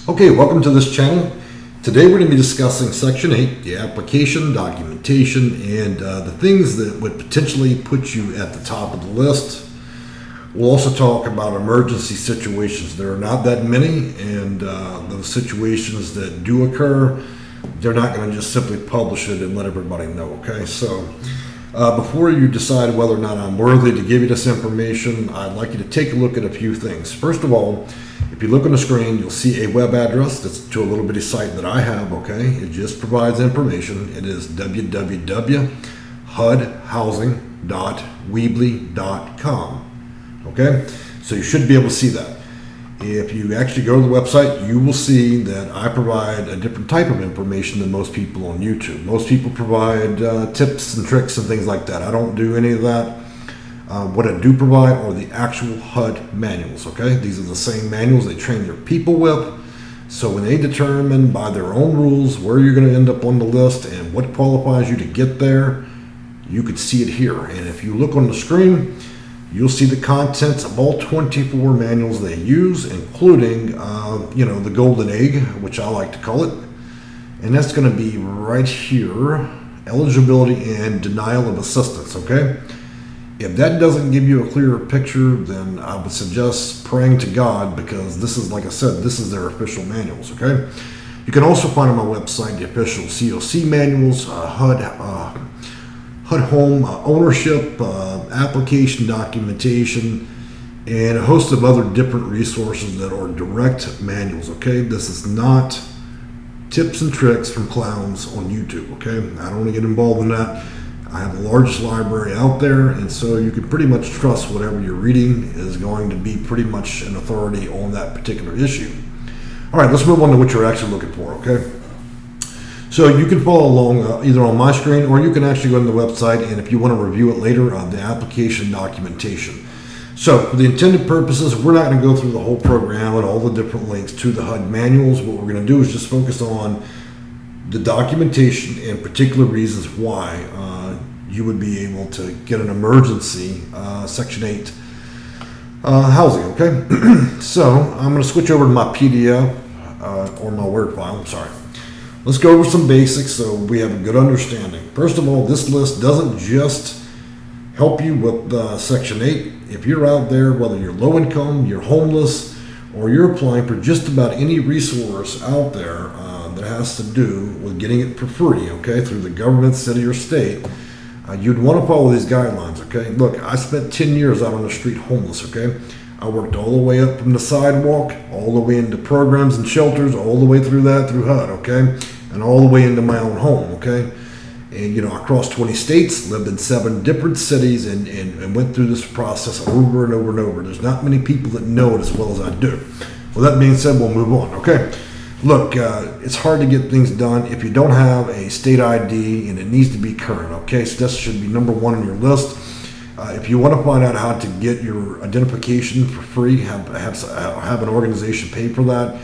Okay, welcome to this channel. Today we're going to be discussing Section 8, the application, documentation, and the things that would potentially put you at the top of the list. We'll also talk about emergency situations. There are not that many, and those situations that do occur, they're not going to just simply publish it and let everybody know, okay? So before you decide whether or not I'm worthy to give you this information, I'd like you to take a look at a few things. First of all, if you look on the screen, you'll see a web address that's to a little bitty site that I have, okay? It just provides information. It is www.hudhousing.weebly.com, okay? So you should be able to see that. If you actually go to the website, you will see that I provide a different type of information than most people on YouTube. Most people provide tips and tricks and things like that. I don't do any of that. What I do provide are the actual HUD manuals, okay? These are the same manuals they train their people with. So when they determine by their own rules where you're going to end up on the list and what qualifies you to get there, you could see it here. And if you look on the screen, you'll see the contents of all 24 manuals they use, including, the golden egg, which I like to call it. And that's going to be right here, eligibility and denial of assistance, okay? If that doesn't give you a clearer picture, then I would suggest praying to God, because this is, like I said, this is their official manuals, okay? You can also find on my website the official COC manuals, HUD home ownership, application documentation, and a host of other different resources that are direct manuals, okay? This is not tips and tricks from clowns on YouTube, okay? I don't want to get involved in that. I have the largest library out there, and so you can pretty much trust whatever you're reading is going to be pretty much an authority on that particular issue. All right, let's move on to what you're actually looking for, okay? So you can follow along either on my screen, or you can actually go to the website, and if you want to review it later, the application documentation. So for the intended purposes, we're not going to go through the whole program and all the different links to the HUD manuals. What we're going to do is just focus on the documentation and particular reasons why you would be able to get an emergency Section 8 housing, okay? So I'm going to switch over to my PDF or my Word file, I'm sorry. Let's go over some basics so we have a good understanding. First of all, this list doesn't just help you with Section 8. If you're out there, whether you're low income, you're homeless, or you're applying for just about any resource out there that has to do with getting it for free, okay, through the government, city, or state, you'd want to follow these guidelines, okay? Look, I spent 10 years out on the street homeless, okay? I worked all the way up from the sidewalk, all the way into programs and shelters, all the way through that through HUD, okay? And all the way into my own home, okay? And, I crossed 20 states, lived in 7 different cities, and went through this process over and over and over. There's not many people that know it as well as I do. Well, that being said, we'll move on, okay? Look, it's hard to get things done if you don't have a state ID, and it needs to be current, okay? So this should be number 1 on your list. If you want to find out how to get your identification for free, have an organization pay for that,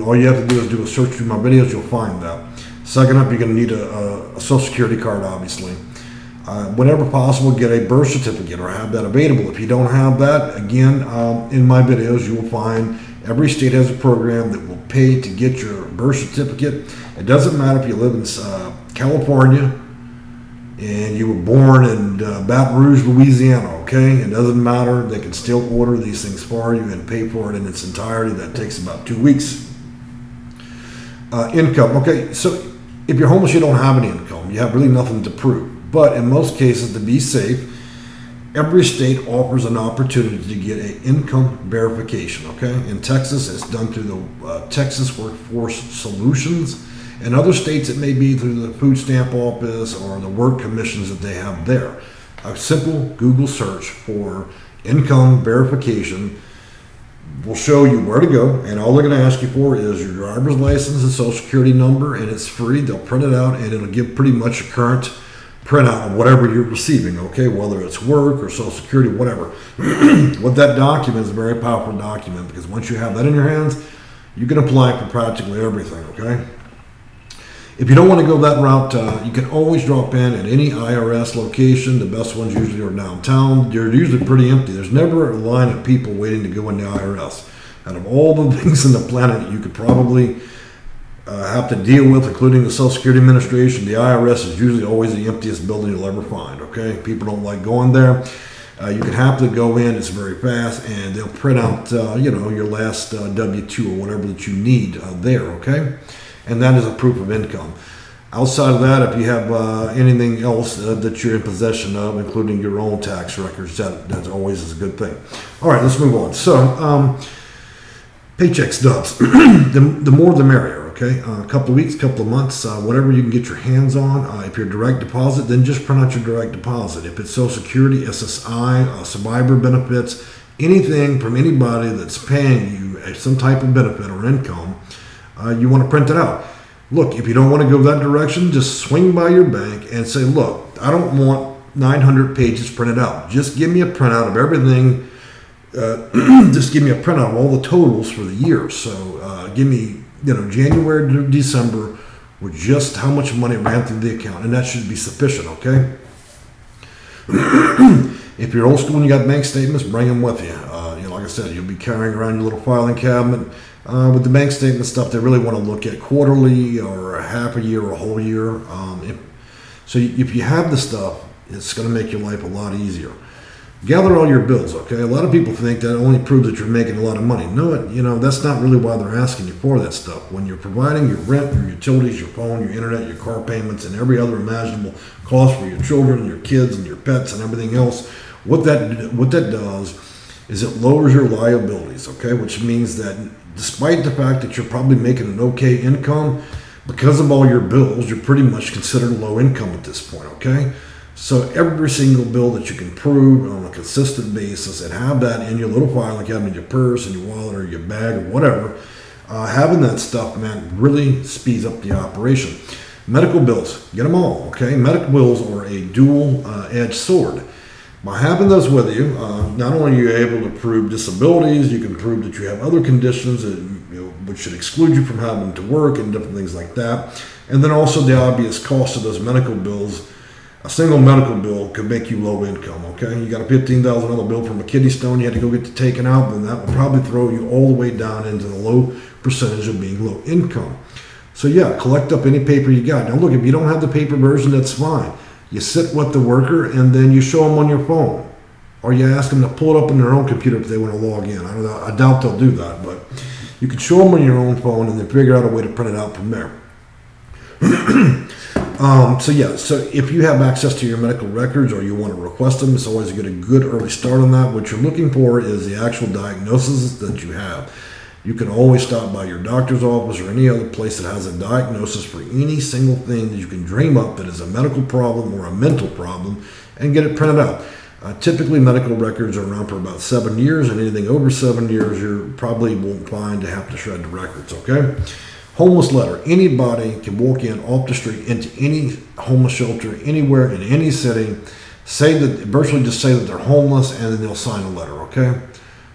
all you have to do is do a search through my videos, you'll find that. Second up, you're going to need a Social Security card, obviously. Whenever possible, get a birth certificate or have that available. If you don't have that, again, in my videos, you will find every state has a program that will pay to get your birth certificate. It doesn't matter if you live in California and you were born in Baton Rouge, Louisiana, okay? It doesn't matter. They can still order these things for you and pay for it in its entirety. That takes about 2 weeks. Income, okay? So if you're homeless, you don't have any income. You have really nothing to prove. But in most cases, to be safe, every state offers an opportunity to get an income verification, okay? In Texas, it's done through the Texas Workforce Solutions. In other states, it may be through the food stamp office or the work commissions that they have there. A simple Google search for income verification will show you where to go, and all they're going to ask you for is your driver's license and social security number, and it's free. They'll print it out, and it'll give pretty much a current printout of whatever you're receiving, okay, whether it's work or social security, whatever. What that document is a very powerful document, because once you have that in your hands, you can apply for practically everything, okay? If you don't want to go that route, you can always drop in at any IRS location. The best ones usually are downtown. They're usually pretty empty. There's never a line of people waiting to go in the IRS. out of all the things on the planet you could probably have to deal with, including the Social Security Administration, the IRS is usually always the emptiest building you'll ever find, okay? People don't like going there. You can happily go in, it's very fast, and they'll print out, your last W-2 or whatever that you need there, okay? And that is a proof of income. Outside of that, if you have anything else that you're in possession of, including your own tax records, that's always is a good thing. All right, let's move on. So, paycheck stubs, the more the merrier, okay? A couple of weeks, couple of months, whatever you can get your hands on. If you're direct deposit, then just print out your direct deposit. If it's Social Security, SSI, survivor benefits, anything from anybody that's paying you some type of benefit or income, you want to print it out. Look, if you don't want to go that direction, just swing by your bank and say, look, I don't want 900 pages printed out. Just give me a printout of everything. Just give me a printout of all the totals for the year. So give me, January to December with just how much money ran through the account, and that should be sufficient, okay? If you're old school and you got bank statements, bring them with you. Like I said, you'll be carrying around your little filing cabinet. With the bank statement stuff, they really want to look at quarterly or a half a year or a whole year. So if you have the stuff, it's going to make your life a lot easier. Gather all your bills, okay? A lot of people think that only proves that you're making a lot of money. No, that's not really why they're asking you for that stuff. When you're providing your rent, your utilities, your phone, your internet, your car payments, and every other imaginable cost for your children, your kids, and your pets, and everything else, what that does is it lowers your liabilities, okay? Which means that despite the fact that you're probably making an okay income, because of all your bills, you're pretty much considered low income at this point, okay? So every single bill that you can prove on a consistent basis and have that in your little filing cabinet, in your purse, in your wallet, or your bag, or whatever, having that stuff, man, really speeds up the operation. Medical bills, get them all, okay? Medical bills are a dual-edged sword. By having those with you, not only are you able to prove disabilities, you can prove that you have other conditions that, which should exclude you from having to work and different things like that. And then also the obvious cost of those medical bills. A single medical bill could make you low income, okay? You got a $15,000 bill from a kidney stone you had to go get it taken out, then that would probably throw you all the way down into the low percentage of being low income. So yeah, collect up any paper you got. Now look, if you don't have the paper version, that's fine. You sit with the worker and then you show them on your phone, or you ask them to pull it up on their own computer if they want to log in. I doubt they'll do that, but you can show them on your own phone and then figure out a way to print it out from there. So if you have access to your medical records or you want to request them, it's always a good early start on that. What you're looking for is the actual diagnosis that you have. You can always stop by your doctor's office or any other place that has a diagnosis for any single thing that you can dream up that is a medical problem or a mental problem and get it printed out. Typically, medical records are around for about 7 years, and anything over 7 years, you probably won't find to have to shred the records, okay? Homeless letter. Anybody can walk in off the street into any homeless shelter, anywhere in any city, virtually just say that they're homeless, and then they'll sign a letter, okay?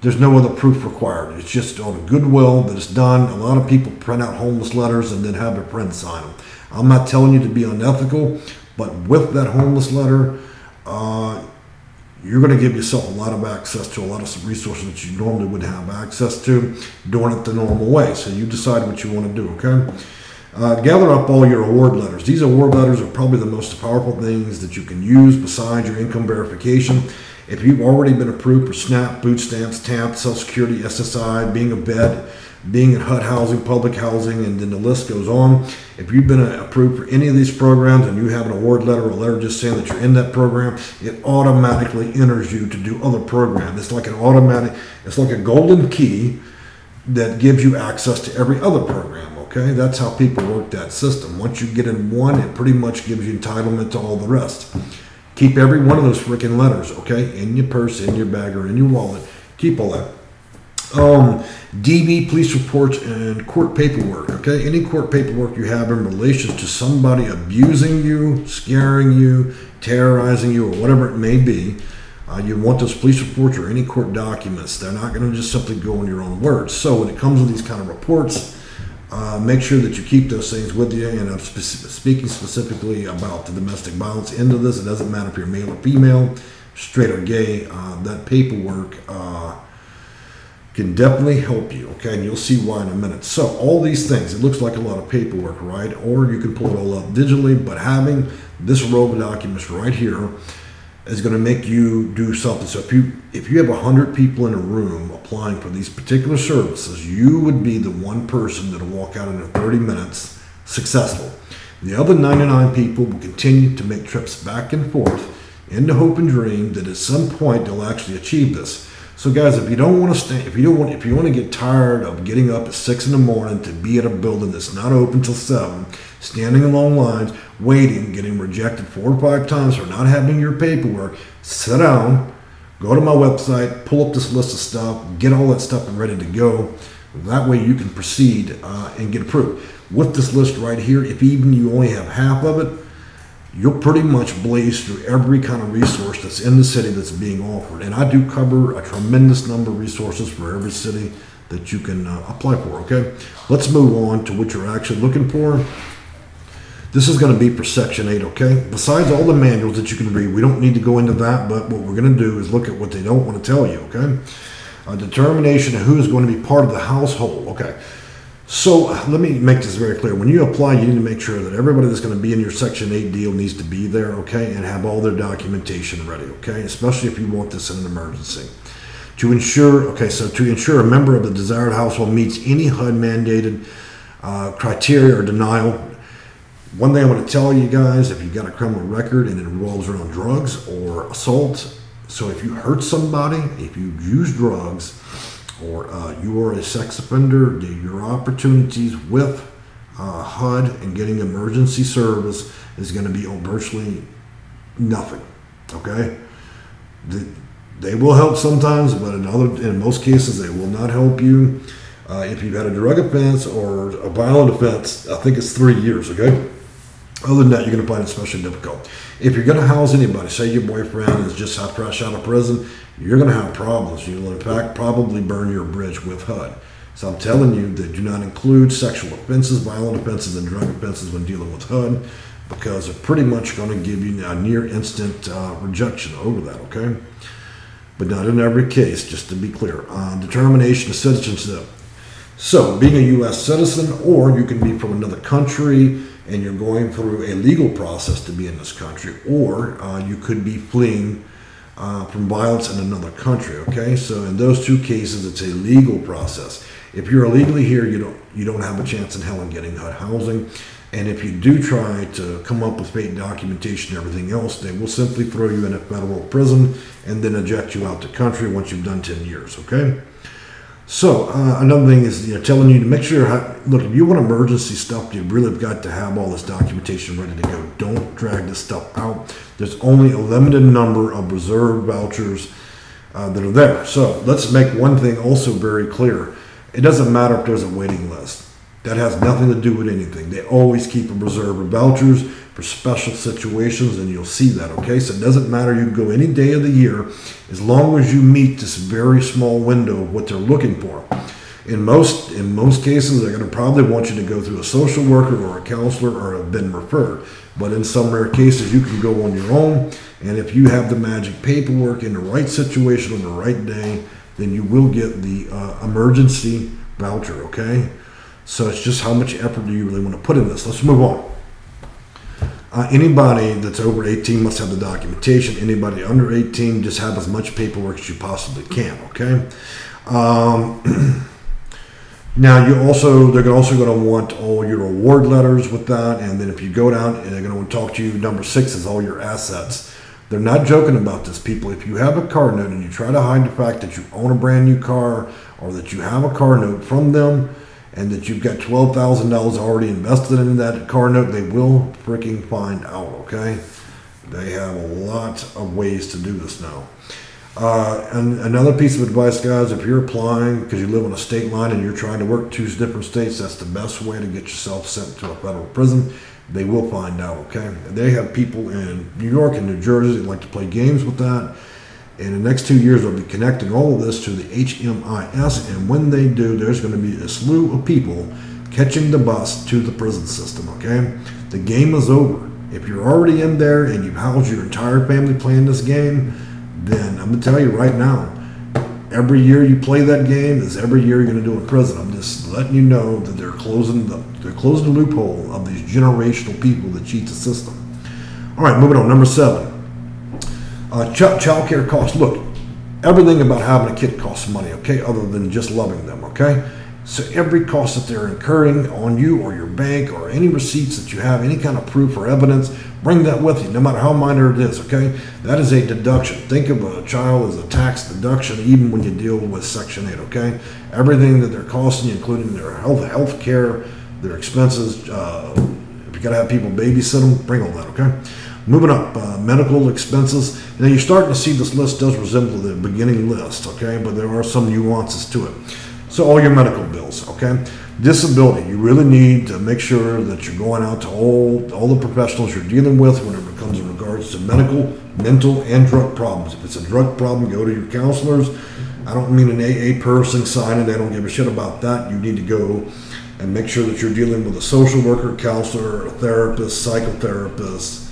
There's no other proof required. It's just on goodwill that it's done. A lot of people print out homeless letters and then have their friends sign them. I'm not telling you to be unethical, but with that homeless letter, you're going to give yourself a lot of access to a lot of resources that you normally wouldn't have access to doing it the normal way. So you decide what you want to do, okay? Gather up all your award letters. These award letters are probably the most powerful things that you can use besides your income verification. If you've already been approved for SNAP, food stamps, TAP, Social Security, SSI, being a vet, being in HUD housing, public housing, and then the list goes on. If you've been approved for any of these programs and you have an award letter or a letter just saying that you're in that program, it automatically enters you to do other programs. It's like it's like a golden key that gives you access to every other program, okay? That's how people work that system. Once you get in one, it pretty much gives you entitlement to all the rest. Keep every one of those freaking letters, okay, in your purse, in your bag, or in your wallet. Keep all that. DV, police reports, and court paperwork, okay? Any court paperwork you have in relation to somebody abusing you, scaring you, terrorizing you, or whatever it may be, you want those police reports or any court documents. They're not going to just simply go on your own words. So when it comes to these kind of reports, make sure that you keep those things with you. And I'm speaking specifically about the domestic violence end of this. It doesn't matter if you're male or female, straight or gay. That paperwork can definitely help you, okay? And you'll see why in a minute. So all these things, it looks like a lot of paperwork, right? Or you can pull it all up digitally, but having this row of documents right here is going to make you do something. So if you have 100 people in a room applying for these particular services, you would be the one person that'll walk out in 30 minutes successful. The other 99 people will continue to make trips back and forth in the hope and dream that at some point they'll actually achieve this. So guys, if you don't want to stay, if you want to get tired of getting up at 6 in the morning to be at a building that's not open till 7, standing in long lines, waiting, getting rejected 4 or 5 times for not having your paperwork, sit down, go to my website, pull up this list of stuff, get all that stuff ready to go. That way you can proceed and get approved. With this list right here, if even you only have half of it, you'll pretty much blaze through every kind of resource that's in the city that's being offered. And I do cover a tremendous number of resources for every city that you can apply for, okay? Let's move on to what you're actually looking for. This is going to be for Section 8, okay? Besides all the manuals that you can read, we don't need to go into that, but what we're going to do is look at what they don't want to tell you, okay? A determination of who is going to be part of the household, okay? So let me make this very clear. When you apply, you need to make sure that everybody that's going to be in your Section 8 deal needs to be there, okay, and have all their documentation ready, okay, especially if you want this in an emergency. To ensure a member of the desired household meets any HUD mandated criteria or denial. One thing I want to tell you guys, if you've got a criminal record and it involves around drugs or assault, so if you hurt somebody, if you use drugs, or you are a sex offender, your opportunities with HUD and getting emergency service is going to be virtually nothing, okay? They will help sometimes, but in most cases, they will not help you. If you've had a drug offense or a violent offense, I think it's 3 years, okay? Other than that, you're going to find it especially difficult. If you're going to house anybody, say your boyfriend is just fresh out of prison, you're going to have problems. You'll, in fact, probably burn your bridge with HUD. So I'm telling you that do not include sexual offenses, violent offenses, and drug offenses when dealing with HUD, because they're pretty much going to give you a near instant rejection over that, okay? But not in every case, just to be clear. Determination of citizenship. So being a U.S. citizen, or you can be from another country and you're going through a legal process to be in this country, or you could be fleeing from violence in another country, okay? So in those two cases, it's a legal process. If you're illegally here, you don't have a chance in hell in getting HUD housing. And if you do try to come up with fake documentation and everything else, they will simply throw you in a federal prison and then eject you out the country once you've done 10 years, okay? So another thing is, telling you to make sure, look, if you want emergency stuff, you really have got to have all this documentation ready to go. Don't drag this stuff out. There's only a limited number of reserved vouchers that are there. So let's make one thing also very clear. It doesn't matter if there's a waiting list. That has nothing to do with anything. They always keep a reserve of vouchers for special situations, and you'll see that, okay? So it doesn't matter. You can go any day of the year as long as you meet this very small window of what they're looking for. In most cases, they're going to probably want you to go through a social worker or a counselor or have been referred. But in some rare cases, you can go on your own, and if you have the magic paperwork in the right situation on the right day, then you will get the emergency voucher, okay? So it's just how much effort do you really want to put in this. Let's move on. Anybody that's over 18 must have the documentation. Anybody under 18, just have as much paperwork as you possibly can, okay? Now, they're also going to want all your award letters with that, and then if you go down, they're going to want to talk to you. Number 6 is all your assets. They're not joking about this, people. If you have a car note and you try to hide the fact that you own a brand new car or that you have a car note from them, and that you've got $12,000 already invested in that car note, they will freaking find out, okay? They have a lot of ways to do this now. And another piece of advice, guys, if you're applying because you live on a state line and you're trying to work 2 different states, that's the best way to get yourself sent to a federal prison. They will find out, okay? They have people in New York and New Jersey that like to play games with that. In the next 2 years, they'll be connecting all of this to the HMIS, and when they do, there's going to be a slew of people catching the bus to the prison system, okay? The game is over. If you're already in there and you've housed your entire family playing this game, then I'm going to tell you right now, Every year you play that game is every year you're going to do in prison. I'm just letting you know that they're closing the loophole of these generational people that cheat the system. All right, moving on. Number 7, child care costs. Look, everything about having a kid costs money, okay, other than just loving them, okay? So every cost that they're incurring on you or your bank or any receipts that you have, any kind of proof or evidence, bring that with you, no matter how minor it is, okay? That is a deduction. Think of a child as a tax deduction, even when you deal with Section 8, okay? Everything that they're costing you, including their health care, their expenses, if you got to have people babysit them, bring all that, okay? Moving up, medical expenses. Now you're starting to see this list does resemble the beginning list, okay? But there are some nuances to it. So all your medical bills, okay? Disability, you really need to make sure that you're going out to all the professionals you're dealing with whenever it comes in regards to medical, mental, and drug problems. If it's a drug problem, go to your counselors. I don't mean an AA person signing, they don't give a shit about that. You need to go and make sure that you're dealing with a social worker, counselor, a therapist, psychotherapist,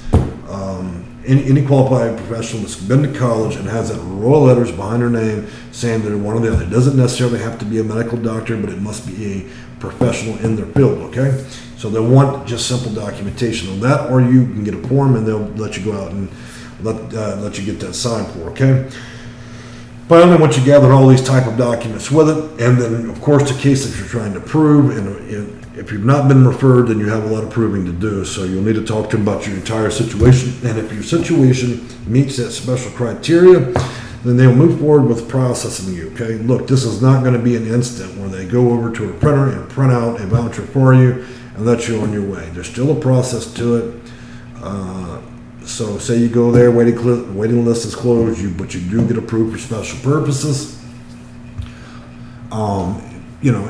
any qualified professional that's been to college and has that royal letters behind their name saying they're one or the other. It doesn't necessarily have to be a medical doctor, but it must be a professional in their field, okay? So they want just simple documentation on that, or you can get a form and they'll let you go out and let you get that signed for, okay? Finally, once you gather all these type of documents with it, and then of course the case that you're trying to prove, and if you've not been referred, then you have a lot of proving to do. So you'll need to talk to them about your entire situation, and if your situation meets that special criteria, then they'll move forward with processing you, okay? Look, this is not going to be an instant where they go over to a printer and print out a voucher for you and let you on your way. There's still a process to it. So say you go there, waiting list is closed, but you do get approved for special purposes.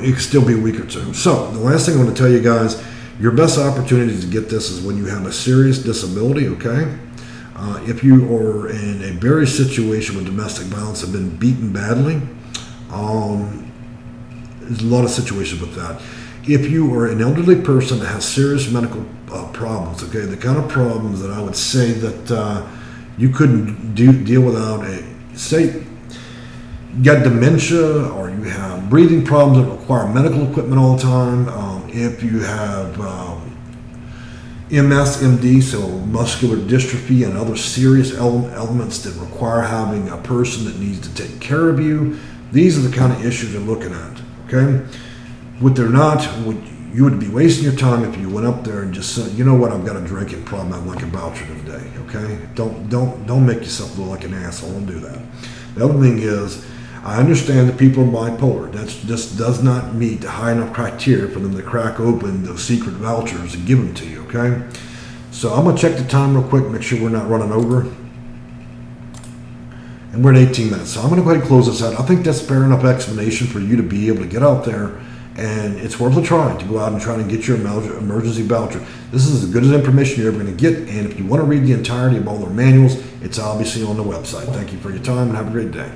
It could still be a week or two. So the last thing I want to tell you guys, your best opportunity to get this is when you have a serious disability, okay? If you are in a very situation with domestic violence, have been beaten badly, there's a lot of situations with that. If you are an elderly person that has serious medical problems, okay, the kind of problems that I would say that you couldn't deal without say you got dementia, or you have breathing problems that require medical equipment all the time, if you have MS, MD, so muscular dystrophy and other serious elements that require having a person that needs to take care of you, these are the kind of issues you're looking at, okay? What they're not, you would be wasting your time if you went up there and just said, you know what, I've got a drinking problem, I'd like a voucher today, okay? Don't make yourself look like an asshole. Don't do that. The other thing is, I understand that people are bipolar. That just does not meet the high enough criteria for them to crack open those secret vouchers and give them to you, okay? So I'm going to check the time real quick, make sure we're not running over. And we're at 18 minutes. So I'm going to go ahead and close this out. I think that's fair enough explanation for you to be able to get out there, and it's worth a try to go out and try to get your emergency voucher. This is as good as information you're ever going to get, and if you want to read the entirety of all their manuals, it's obviously on the website. Thank you for your time and have a great day.